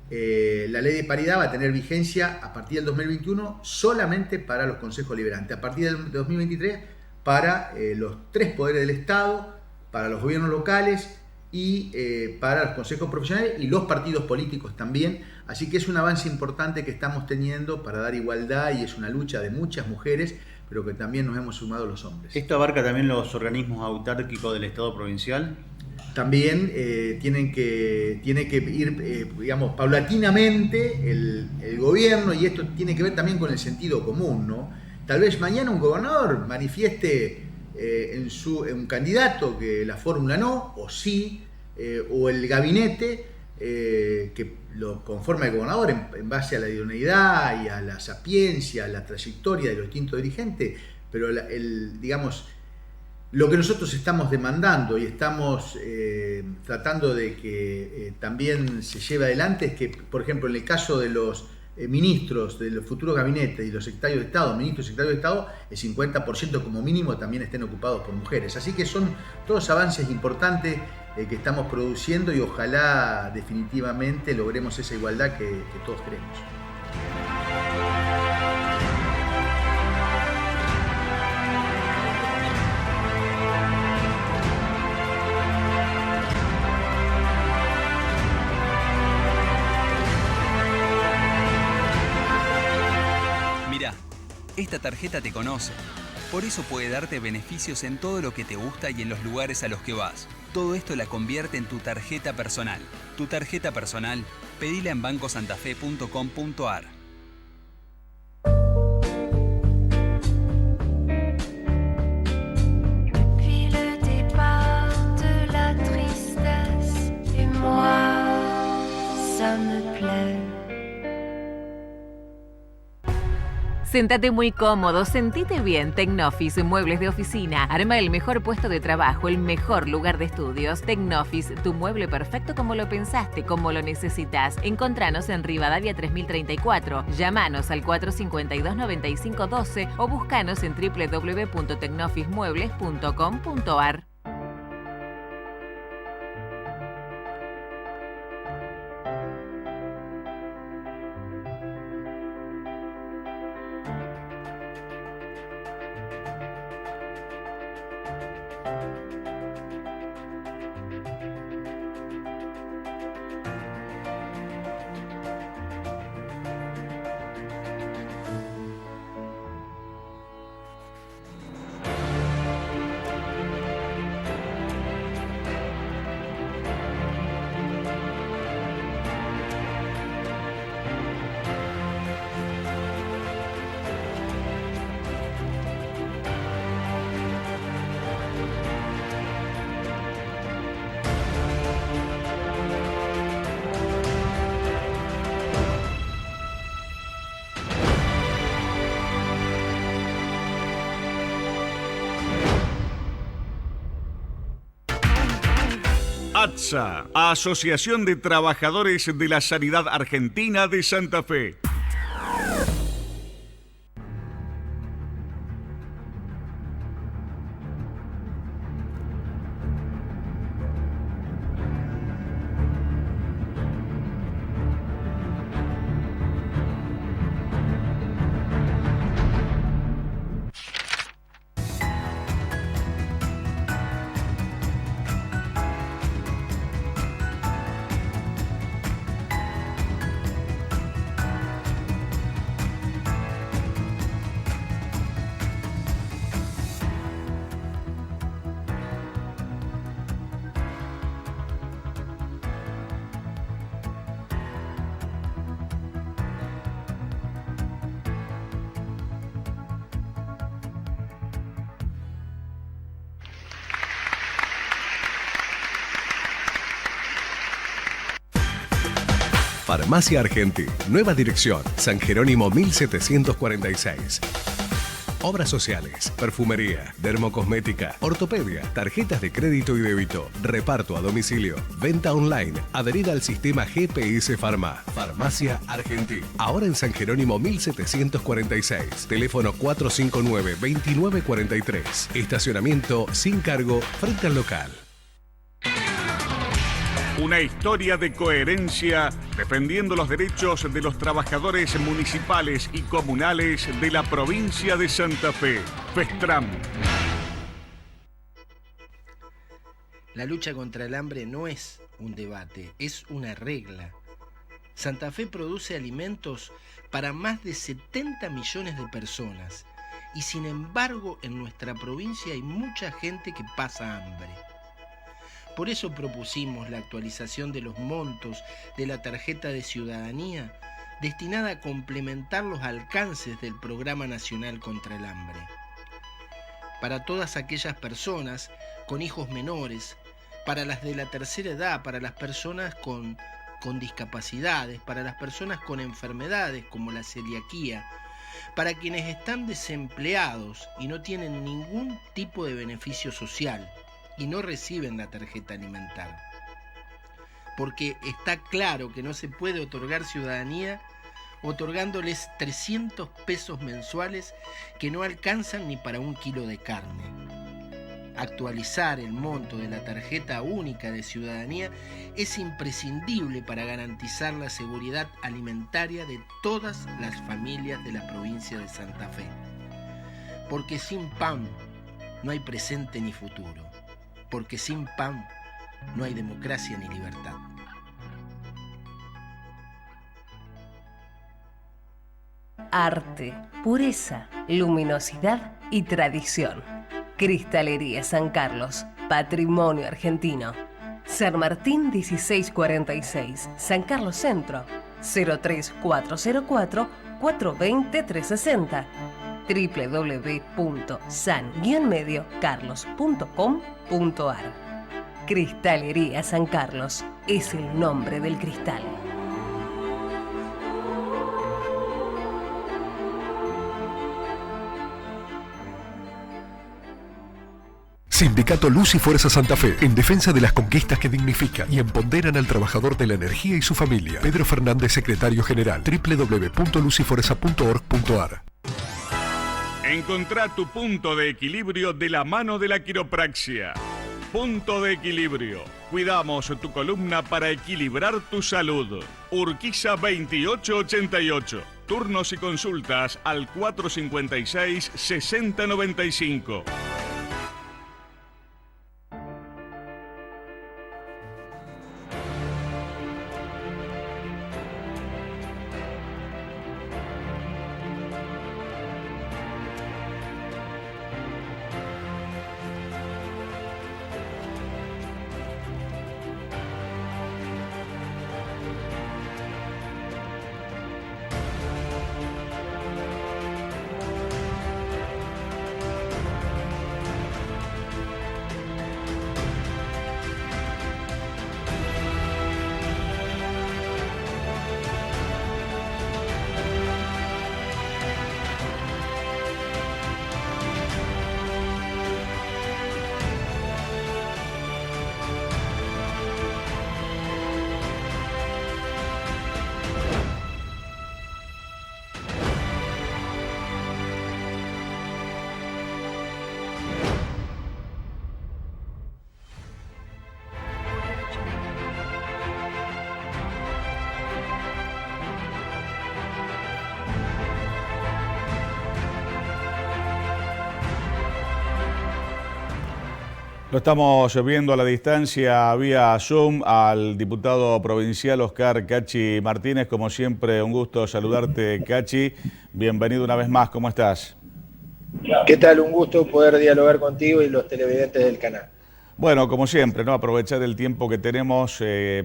La ley de paridad va a tener vigencia a partir del 2021 solamente para los consejos liberantes. A partir del 2023 para los 3 poderes del Estado, para los gobiernos locales y para los consejos profesionales y los partidos políticos también. Así que es un avance importante que estamos teniendo para dar igualdad y es una lucha de muchas mujeres, pero que también nos hemos sumado los hombres. ¿Esto abarca también los organismos autárquicos del Estado provincial? También tiene que ir, paulatinamente el gobierno, y esto tiene que ver también con el sentido común, ¿no? Tal vez mañana un gobernador manifieste en un candidato que la fórmula no, o sí, o el gabinete que lo conforma el gobernador en base a la idoneidad y a la sapiencia, a la trayectoria de los distintos dirigentes, pero lo que nosotros estamos demandando y estamos tratando de que también se lleve adelante es que, por ejemplo, en el caso de los ministros de los futuros gabinetes y los secretarios de Estado, ministros y secretarios de Estado, el 50% como mínimo también estén ocupados por mujeres. Así que son todos avances importantes que estamos produciendo y ojalá definitivamente logremos esa igualdad que todos queremos. Esta tarjeta te conoce, por eso puede darte beneficios en todo lo que te gusta y en los lugares a los que vas. Todo esto la convierte en tu tarjeta personal. Tu tarjeta personal, pedila en bancosantafe.com.ar. Sentate muy cómodo, sentite bien. Tecnofis, muebles de oficina. Arma el mejor puesto de trabajo, el mejor lugar de estudios. Tecnofis, tu mueble perfecto como lo pensaste, como lo necesitas. Encontranos en Rivadavia 3034. Llámanos al 452-9512 o búscanos en www.tecnofismuebles.com.ar. ATSA, Asociación de Trabajadores de la Sanidad Argentina de Santa Fe. Farmacia Argentí, nueva dirección, San Jerónimo 1746. Obras sociales, perfumería, dermocosmética, ortopedia, tarjetas de crédito y débito, reparto a domicilio, venta online, adherida al sistema GPS Pharma. Farmacia Argentí. Ahora en San Jerónimo 1746. Teléfono 459-2943. Estacionamiento sin cargo frente al local. Una historia de coherencia defendiendo los derechos de los trabajadores municipales y comunales de la provincia de Santa Fe. FESTRAM. La lucha contra el hambre no es un debate, es una regla. Santa Fe produce alimentos para más de 70 millones de personas y sin embargo en nuestra provincia hay mucha gente que pasa hambre. Por eso propusimos la actualización de los montos de la tarjeta de ciudadanía destinada a complementar los alcances del Programa Nacional contra el Hambre. Para todas aquellas personas con hijos menores, para las de la tercera edad, para las personas con discapacidades, para las personas con enfermedades como la celiaquía, para quienes están desempleados y no tienen ningún tipo de beneficio social y no reciben la tarjeta alimentaria. Porque está claro que no se puede otorgar ciudadanía otorgándoles 300 pesos mensuales que no alcanzan ni para 1 kilo de carne. Actualizar el monto de la tarjeta única de ciudadanía es imprescindible para garantizar la seguridad alimentaria de todas las familias de la provincia de Santa Fe. Porque sin pan no hay presente ni futuro. Porque sin pan no hay democracia ni libertad. Arte, pureza, luminosidad y tradición. Cristalería San Carlos, patrimonio argentino. San Martín 1646, San Carlos Centro, 03404 420 360. www.san-mediocarlos.com.ar. Cristalería San Carlos es el nombre del cristal. Sindicato Luz y Fuerza Santa Fe, en defensa de las conquistas que dignifican y empoderan al trabajador de la energía y su familia. Pedro Fernández, secretario general. www.lucyfuerza.org.ar. Encontrá tu punto de equilibrio de la mano de la quiropraxia. Punto de equilibrio. Cuidamos tu columna para equilibrar tu salud. Urquiza 2888. Turnos y consultas al 456-6095. Lo estamos viendo a la distancia vía Zoom al diputado provincial Oscar Cachi Martínez. Como siempre, un gusto saludarte, Cachi. Bienvenido una vez más, ¿cómo estás? ¿Qué tal? Un gusto poder dialogar contigo y los televidentes del canal. Bueno, como siempre, ¿no? Aprovechar el tiempo que tenemos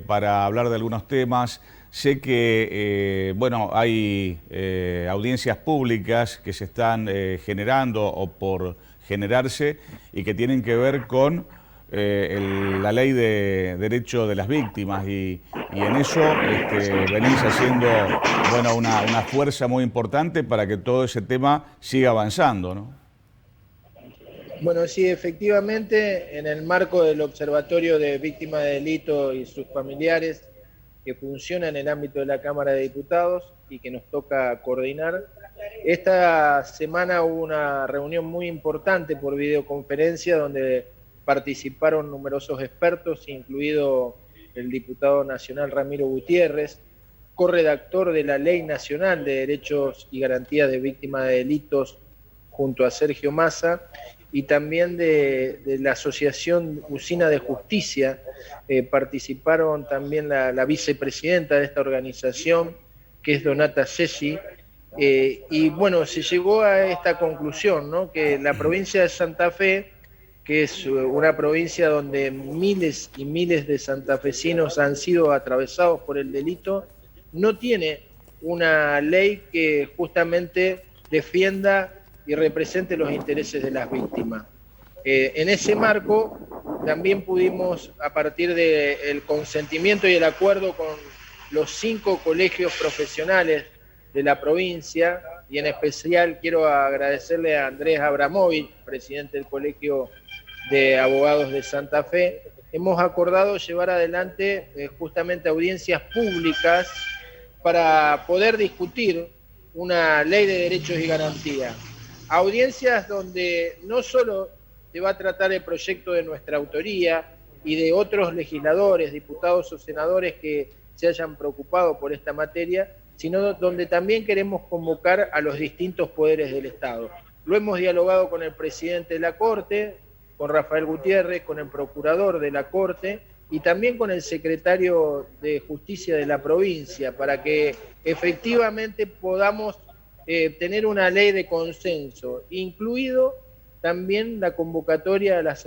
para hablar de algunos temas. Sé que, bueno, hay audiencias públicas que se están generando o por generarse y que tienen que ver con la ley de derecho de las víctimas y en eso venís haciendo, bueno, una fuerza muy importante para que todo ese tema siga avanzando, ¿no? Bueno, sí, efectivamente, en el marco del Observatorio de Víctimas de Delito y sus familiares, que funciona en el ámbito de la Cámara de Diputados y que nos toca coordinar, esta semana hubo una reunión muy importante por videoconferencia donde participaron numerosos expertos, incluido el diputado nacional Ramiro Gutiérrez, corredactor de la Ley Nacional de Derechos y Garantías de Víctimas de Delitos junto a Sergio Massa, y también de la Asociación Usina de Justicia. Participaron también la vicepresidenta de esta organización, que es Donata Cesi, y bueno, se llegó a esta conclusión, ¿no? Que la provincia de Santa Fe, que es una provincia donde miles y miles de santafesinos han sido atravesados por el delito, no tiene una ley que justamente defienda y represente los intereses de las víctimas. En ese marco también pudimos, a partir del consentimiento y el acuerdo con los 5 colegios profesionales de la provincia, y en especial quiero agradecerle a Andrés Abramovich, presidente del Colegio de Abogados de Santa Fe, hemos acordado llevar adelante justamente audiencias públicas para poder discutir una ley de derechos y garantías. Audiencias donde no solo se va a tratar el proyecto de nuestra autoría y de otros legisladores, diputados o senadores que se hayan preocupado por esta materia, sino donde también queremos convocar a los distintos poderes del Estado. Lo hemos dialogado con el presidente de la Corte, con Rafael Gutiérrez, con el procurador de la Corte y también con el secretario de Justicia de la provincia, para que efectivamente podamos tener una ley de consenso, incluido también la convocatoria a las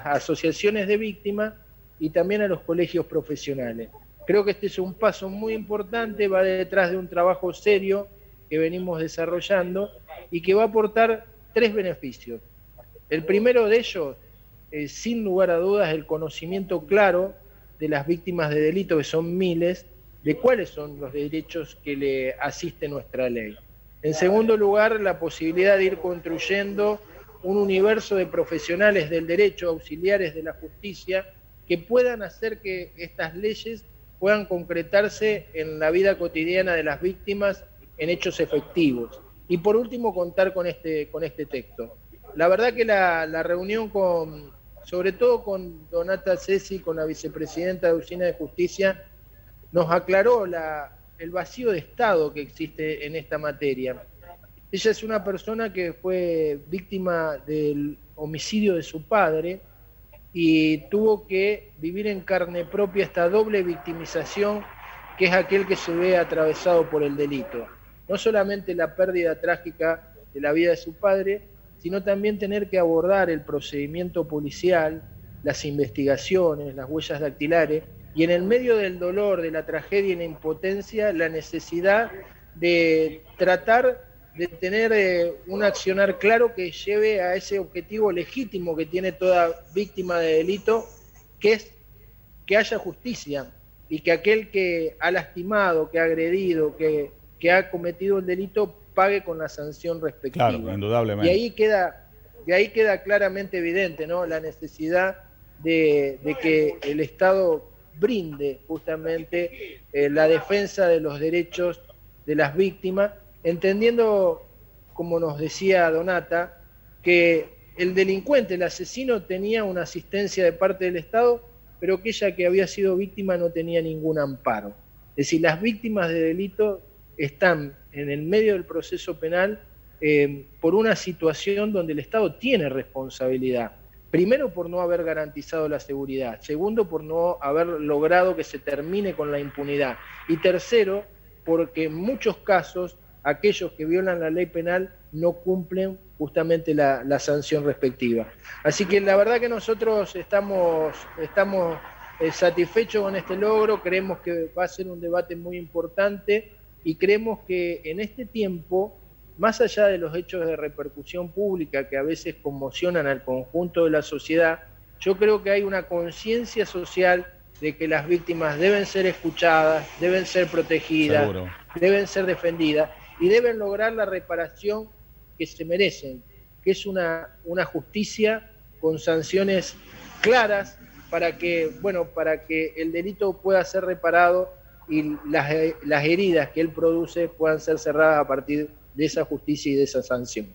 asociaciones de víctimas y también a los colegios profesionales. Creo que este es un paso muy importante, va detrás de un trabajo serio que venimos desarrollando y que va a aportar 3 beneficios. El primero de ellos, sin lugar a dudas, el conocimiento claro de las víctimas de delito, que son miles, de cuáles son los derechos que le asiste nuestra ley. En segundo lugar, la posibilidad de ir construyendo un universo de profesionales del derecho, auxiliares de la justicia, que puedan hacer que estas leyes puedan concretarse en la vida cotidiana de las víctimas en hechos efectivos. Y por último, contar con este texto. La verdad que la reunión sobre todo con Donata Cesi, con la vicepresidenta de Usina de Justicia, nos aclaró el vacío de Estado que existe en esta materia. Ella es una persona que fue víctima del homicidio de su padre y tuvo que vivir en carne propia esta doble victimización, que es aquel que se ve atravesado por el delito. No solamente la pérdida trágica de la vida de su padre, sino también tener que abordar el procedimiento policial, las investigaciones, las huellas dactilares, y en el medio del dolor, de la tragedia y la impotencia, la necesidad de tratar de tener un accionar claro que lleve a ese objetivo legítimo que tiene toda víctima de delito, que es que haya justicia y que aquel que ha lastimado, que ha agredido, que ha cometido el delito pague con la sanción respectiva. Claro, indudablemente. Y ahí queda claramente evidente, ¿no?, la necesidad de que el Estado brinde justamente la defensa de los derechos de las víctimas, entendiendo, como nos decía Donata, que el delincuente, el asesino, tenía una asistencia de parte del Estado, pero que ella, que había sido víctima, no tenía ningún amparo. Es decir, las víctimas de delito están en el medio del proceso penal por una situación donde el Estado tiene responsabilidad. Primero, por no haber garantizado la seguridad. Segundo, por no haber logrado que se termine con la impunidad. Y tercero, porque en muchos casos aquellos que violan la ley penal no cumplen justamente la sanción respectiva. Así que la verdad que nosotros estamos satisfechos con este logro, creemos que va a ser un debate muy importante y creemos que en este tiempo, más allá de los hechos de repercusión pública que a veces conmocionan al conjunto de la sociedad, yo creo que hay una conciencia social de que las víctimas deben ser escuchadas, deben ser protegidas, seguro, deben ser defendidas y deben lograr la reparación que se merecen, que es una justicia con sanciones claras para que el delito pueda ser reparado y las heridas que él produce puedan ser cerradas a partir de esa justicia y de esa sanción.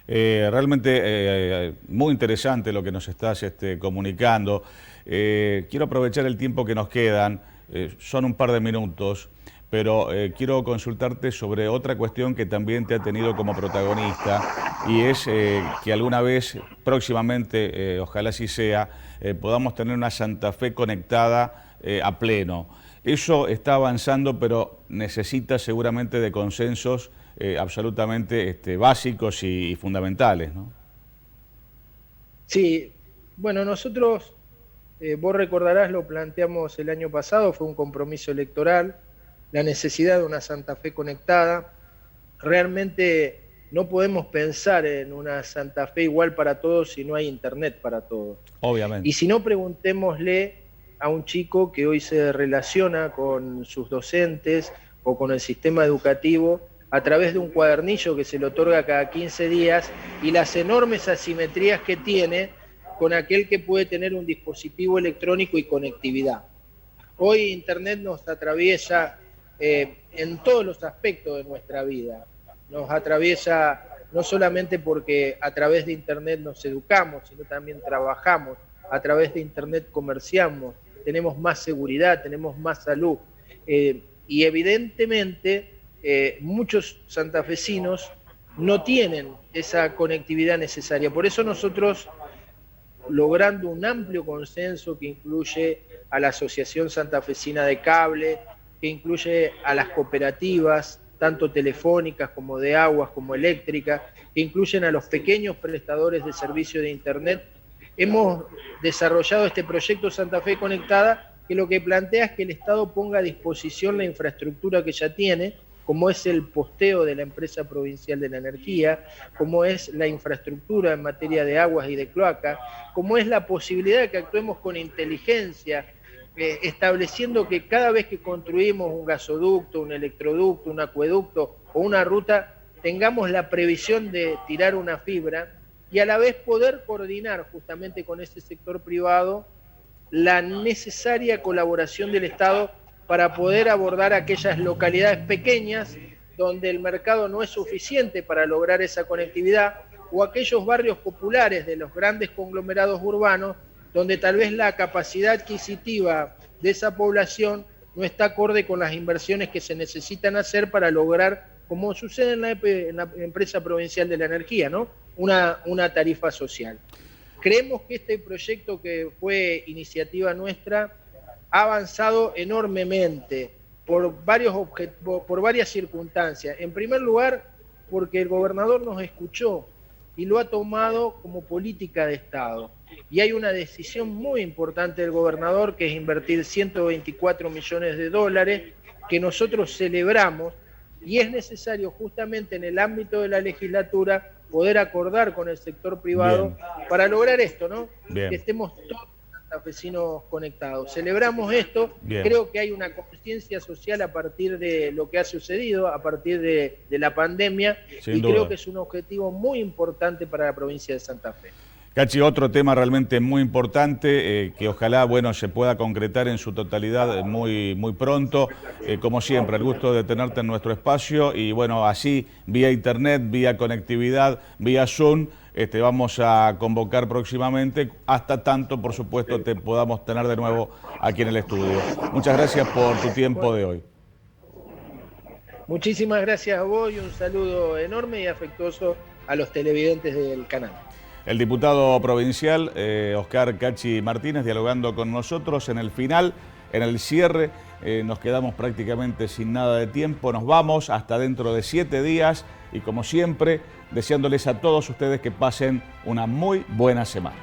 Realmente muy interesante lo que nos estás comunicando. Quiero aprovechar el tiempo que nos quedan, son un par de minutos, pero quiero consultarte sobre otra cuestión que también te ha tenido como protagonista, y es que alguna vez, próximamente, ojalá así sea, podamos tener una Santa Fe conectada a pleno. Eso está avanzando, pero necesita seguramente de consensos absolutamente básicos y fundamentales, ¿no? Sí, bueno, nosotros, vos recordarás, lo planteamos el año pasado, fue un compromiso electoral, la necesidad de una Santa Fe conectada. Realmente no podemos pensar en una Santa Fe igual para todos si no hay internet para todos. Obviamente. Y si no, preguntémosle a un chico que hoy se relaciona con sus docentes o con el sistema educativo a través de un cuadernillo que se le otorga cada 15 días y las enormes asimetrías que tiene con aquel que puede tener un dispositivo electrónico y conectividad. Hoy Internet nos atraviesa en todos los aspectos de nuestra vida. Nos atraviesa no solamente porque a través de Internet nos educamos, sino también trabajamos, a través de Internet comerciamos, tenemos más seguridad, tenemos más salud. Y evidentemente muchos santafesinos no tienen esa conectividad necesaria. Por eso nosotros, logrando un amplio consenso que incluye a la Asociación Santafesina de Cable, que incluye a las cooperativas, tanto telefónicas como de aguas como eléctricas, que incluyen a los pequeños prestadores de servicio de Internet, hemos desarrollado este proyecto Santa Fe Conectada, que lo que plantea es que el Estado ponga a disposición la infraestructura que ya tiene, como es el posteo de la Empresa Provincial de la Energía, como es la infraestructura en materia de aguas y de cloaca, como es la posibilidad de que actuemos con inteligencia, estableciendo que cada vez que construimos un gasoducto, un electroducto, un acueducto o una ruta, tengamos la previsión de tirar una fibra y a la vez poder coordinar justamente con ese sector privado la necesaria colaboración del Estado para poder abordar aquellas localidades pequeñas donde el mercado no es suficiente para lograr esa conectividad, o aquellos barrios populares de los grandes conglomerados urbanos donde tal vez la capacidad adquisitiva de esa población no está acorde con las inversiones que se necesitan hacer para lograr, como sucede en la empresa provincial de la energía, ¿no? Una tarifa social. Creemos que este proyecto, que fue iniciativa nuestra, ha avanzado enormemente por varias circunstancias. En primer lugar, porque el gobernador nos escuchó y lo ha tomado como política de Estado. Y hay una decisión muy importante del gobernador, que es invertir 124 millones de dólares, que nosotros celebramos, y es necesario justamente en el ámbito de la legislatura poder acordar con el sector privado para lograr esto, ¿no? Que estemos todos santafesinos conectados. Celebramos esto. Creo que hay una conciencia social a partir de lo que ha sucedido, a partir de la pandemia, y creo que es un objetivo muy importante para la provincia de Santa Fe. Cachi, otro tema realmente muy importante, que ojalá, bueno, se pueda concretar en su totalidad muy pronto. Como siempre, el gusto de tenerte en nuestro espacio y, bueno, así, vía internet, vía conectividad, vía Zoom, vamos a convocar próximamente, hasta tanto, por supuesto, te podamos tener de nuevo aquí en el estudio. Muchas gracias por tu tiempo de hoy. Muchísimas gracias a vos y un saludo enorme y afectuoso a los televidentes del canal. El diputado provincial, Oscar Cachi Martínez, dialogando con nosotros en el final, en el cierre. Nos quedamos prácticamente sin nada de tiempo. Nos vamos hasta dentro de 7 días y, como siempre, deseándoles a todos ustedes que pasen una muy buena semana.